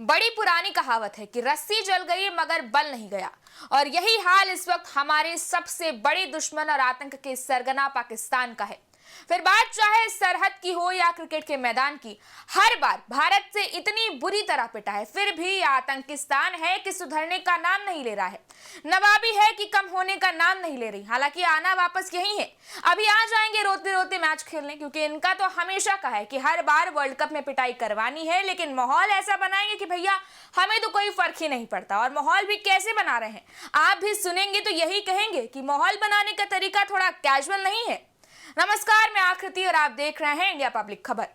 बड़ी पुरानी कहावत है कि रस्सी जल गई मगर बल नहीं गया। और यही हाल इस वक्त हमारे सबसे बड़े दुश्मन और आतंक के सरगना पाकिस्तान का है। फिर बात चाहे सरहद की हो या क्रिकेट के मैदान की, हर बार भारत से इतनी बुरी तरह पिटा है, फिर भी आतंकिस्तान है कि सुधरने का नाम नहीं ले रहा है। नवाबी है कि कम होने का नाम नहीं ले रही। हालांकि आना वापस यही है। अभी आ जाएंगे रोते रोते मैच खेलने, क्योंकि इनका तो हमेशा का है कि हर बार वर्ल्ड कप में पिटाई करवानी है, लेकिन माहौल ऐसा बनाएंगे कि भैया हमें तो कोई फर्क ही नहीं पड़ता। और माहौल भी कैसे बना रहे हैं आप भी सुनेंगे तो यही कहेंगे कि माहौल बनाने का तरीका थोड़ा कैजुअल नहीं है। नमस्कार, मैं आकृति और आप देख रहे हैं इंडिया पब्लिक खबर।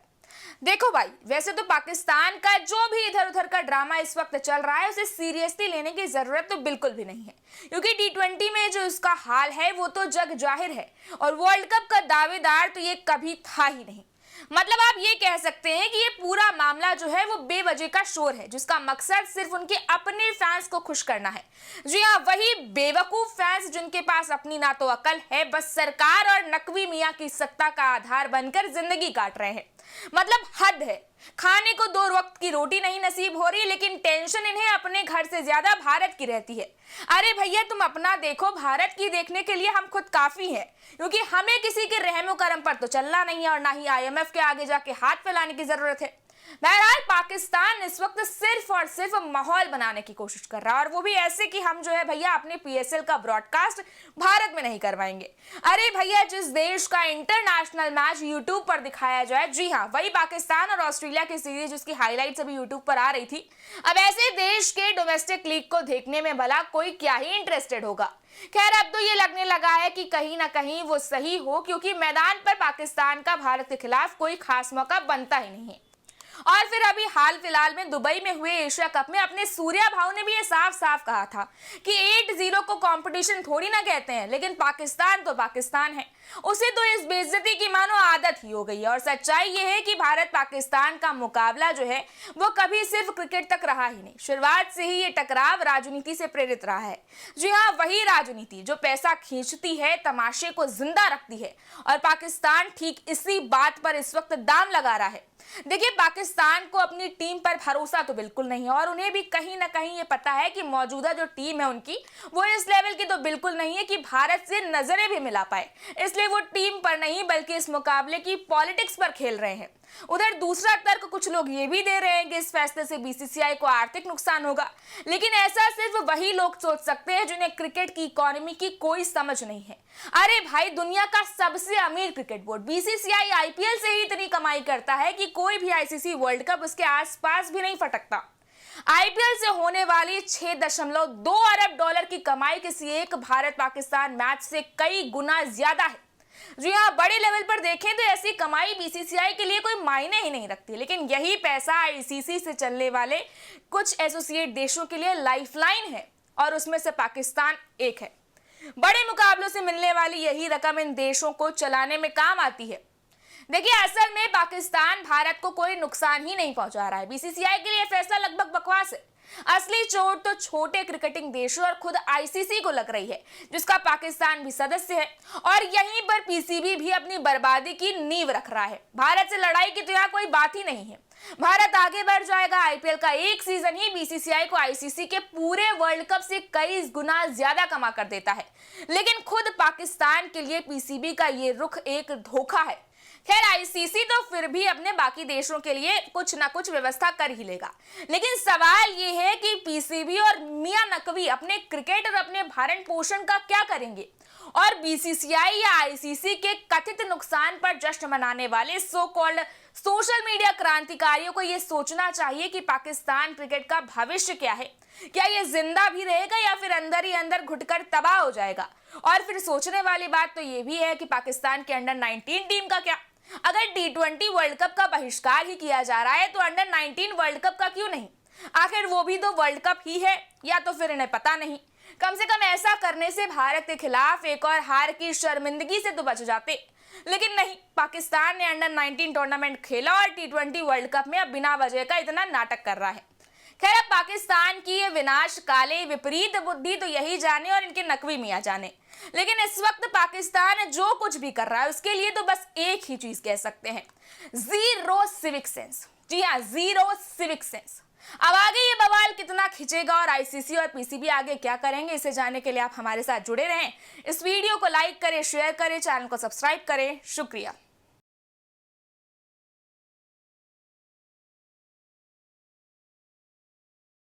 देखो भाई, वैसे तो पाकिस्तान का जो भी इधर उधर का ड्रामा इस वक्त चल रहा है उसे सीरियसली लेने की जरूरत तो बिल्कुल भी नहीं है, क्योंकि टी20 में जो इसका हाल है वो तो जग जाहिर है। और वर्ल्ड कप का दावेदार तो ये कभी था ही नहीं। मतलब आप ये कह सकते हैं कि ये पूरा मामला जो है वो बेवजह का शोर है, जिसका मकसद सिर्फ उनके अपने फैंस को खुश करना है। जी हाँ, वही बेवकूफ फैंस जिनके पास अपनी ना तो अकल है, बस सरकार और नकवी मियां की सत्ता का आधार बनकर जिंदगी काट रहे हैं। मतलब हद है। खाने को 2 वक्त की रोटी नहीं नसीब हो रही, लेकिन टेंशन इन्हें अपने घर से ज्यादा भारत की रहती है। अरे भैया, तुम अपना देखो, भारत की देखने के लिए हम खुद काफी हैं, क्योंकि हमें किसी के रहमो करम पर तो चलना नहीं है और ना ही IMF के आगे जाके हाथ फैलाने की जरूरत है। बहरहाल पाकिस्तान इस वक्त सिर्फ और सिर्फ माहौल बनाने की कोशिश कर रहा है, और वो भी ऐसे कि हम जो है भैया अपने PSL का ब्रॉडकास्ट भारत में नहीं करवाएंगे। अरे भैया, जिस देश का इंटरनेशनल मैच यूट्यूब पर दिखाया जाए, जी हाँ, वही पाकिस्तान और ऑस्ट्रेलिया की सीरीज जिसकी हाईलाइट्स अभी यूट्यूब पर आ रही थी। अब ऐसे देश के डोमेस्टिक लीग को देखने में भला कोई क्या ही इंटरेस्टेड होगा। खैर, अब तो ये लगने लगा है कि कहीं ना कहीं वो सही हो, क्योंकि मैदान पर पाकिस्तान का भारत के खिलाफ कोई खास मौका बनता ही नहीं है। और फिर अभी हाल फिलहाल में दुबई में हुए एशिया कप में अपने सूर्या भाऊ ने भी ये साफ साफ कहा था कि 8-0 को कंपटीशन थोड़ी ना कहते हैं, लेकिन पाकिस्तान तो पाकिस्तान है। उसे तो इस बेइज्जती की मानो आदत ही हो गई है। और सच्चाई ये है कि भारत पाकिस्तान का मुकाबला जो है वो कभी सिर्फ क्रिकेट तक रहा ही नहीं। शुरुआत से ही ये टकराव राजनीति से प्रेरित रहा है। जी हाँ, वही राजनीति जो पैसा खींचती है, तमाशे को जिंदा रखती है। और पाकिस्तान ठीक इसी बात पर इस वक्त दाम लगा रहा है। देखिए, पाकिस्तान को अपनी टीम पर भरोसा तो बिल्कुल नहीं है, और उन्हें भी कहीं ना कहीं ये पता है कि मौजूदा जो टीम है उनकी वो इस लेवल की तो बिल्कुल नहीं है कि भारत से नजरें भी मिला पाए। इसलिए वो टीम पर नहीं बल्कि इस मुकाबले की पॉलिटिक्स पर खेल रहे हैं। उधर दूसरा तर्क कुछ लोग ये भी दे रहे हैं कि इस फैसले से BCCI को आर्थिक नुकसान होगा, लेकिन ऐसा सिर्फ वही लोग सोच सकते हैं जिन्हें क्रिकेट की इकोनॉमी की कोई समझ नहीं है। अरे भाई, दुनिया का सबसे अमीर क्रिकेट बोर्ड BCCI IPL से ही इतनी कमाई करता है कि कोई भी ICC वर्ल्ड कप उसके आसपास भी नहीं फटकता। IPL से होने वाली 6.2 अरब डॉलर की कमाई किसी एक भारत पाकिस्तान मैच से कई गुना ज्यादा है। जी हाँ, बड़े लेवल पर देखें तो ऐसी कमाई BCCI के लिए कोई मायने ही नहीं रखती, लेकिन यही पैसा ICC से चलने वाले कुछ एसोसिएट देशों के लिए लाइफलाइन है, और उसमें से पाकिस्तान एक है। बड़े मुकाबलों से मिलने वाली यही रकम इन देशों को चलाने में काम आती है। देखिए, असल में पाकिस्तान भारत को कोई नुकसान ही नहीं पहुंचा रहा है। BCCI के लिए फैसला लगभग बकवास है। असली चोट तो छोटे क्रिकेटिंग देशों और खुद ICC को लग रही है, जिसका पाकिस्तान भी सदस्य है। और यहीं पर PCB भी अपनी बर्बादी की नींव रख रहा है। भारत से लड़ाई की तो यहाँ कोई बात ही नहीं है। भारत आगे बढ़ जाएगा। IPL का एक सीजन ही BCCI को ICC के पूरे वर्ल्ड कप से कई गुना ज्यादा कमा कर देता है, लेकिन खुद पाकिस्तान के लिए PCB का ये रुख एक धोखा है। खैर, ICC तो फिर भी अपने बाकी देशों के लिए कुछ ना कुछ व्यवस्था कर ही लेगा, लेकिन सवाल ये है कि PCB और मियां नकवी अपने क्रिकेट और अपने भरण पोषण का क्या करेंगे। और BCCI या ICC के कथित नुकसान पर जश्न मनाने वाले सो कॉल्ड सोशल मीडिया क्रांतिकारियों को यह सोचना चाहिए कि पाकिस्तान क्रिकेट का भविष्य क्या है। क्या ये जिंदा भी रहेगा या फिर अंदर ही अंदर घुटकर तबाह हो जाएगा। और फिर सोचने वाली बात तो ये भी है कि पाकिस्तान के अंडर-19 टीम का क्या। अगर T20 वर्ल्ड कप का बहिष्कार ही किया जा रहा है तो अंडर-19 वर्ल्ड कप का क्यों नहीं। आखिर वो भी तो वर्ल्ड कप ही है, या तो फिर इन्हें पता नहीं। कम से कम ऐसा करने से भारत के खिलाफ एक और हार की शर्मिंदगी से तो बच जाते, लेकिन नहीं। पाकिस्तान ने अंडर-19 टूर्नामेंट खेला और T20 वर्ल्ड कप में अब बिना वजह का इतना नाटक कर रहा है। खैर, अब पाकिस्तान की ये विनाशकाले विपरीत बुद्धि तो यही जाने और इनके नकवी मियां जाने। लेकिन इस वक्त पाकिस्तान जो कुछ भी कर रहा है उसके लिए तो बस एक ही चीज कह सकते हैं, जीरो सिविक सेंस। जी हाँ, जीरो सिविक सेंस। अब आगे ये बवाल कितना खिंचेगा और आईसीसी और पीसीबी आगे क्या करेंगे, इसे जानने के लिए आप हमारे साथ जुड़े रहें। इस वीडियो को लाइक करें, शेयर करें, चैनल को सब्सक्राइब करें। शुक्रिया।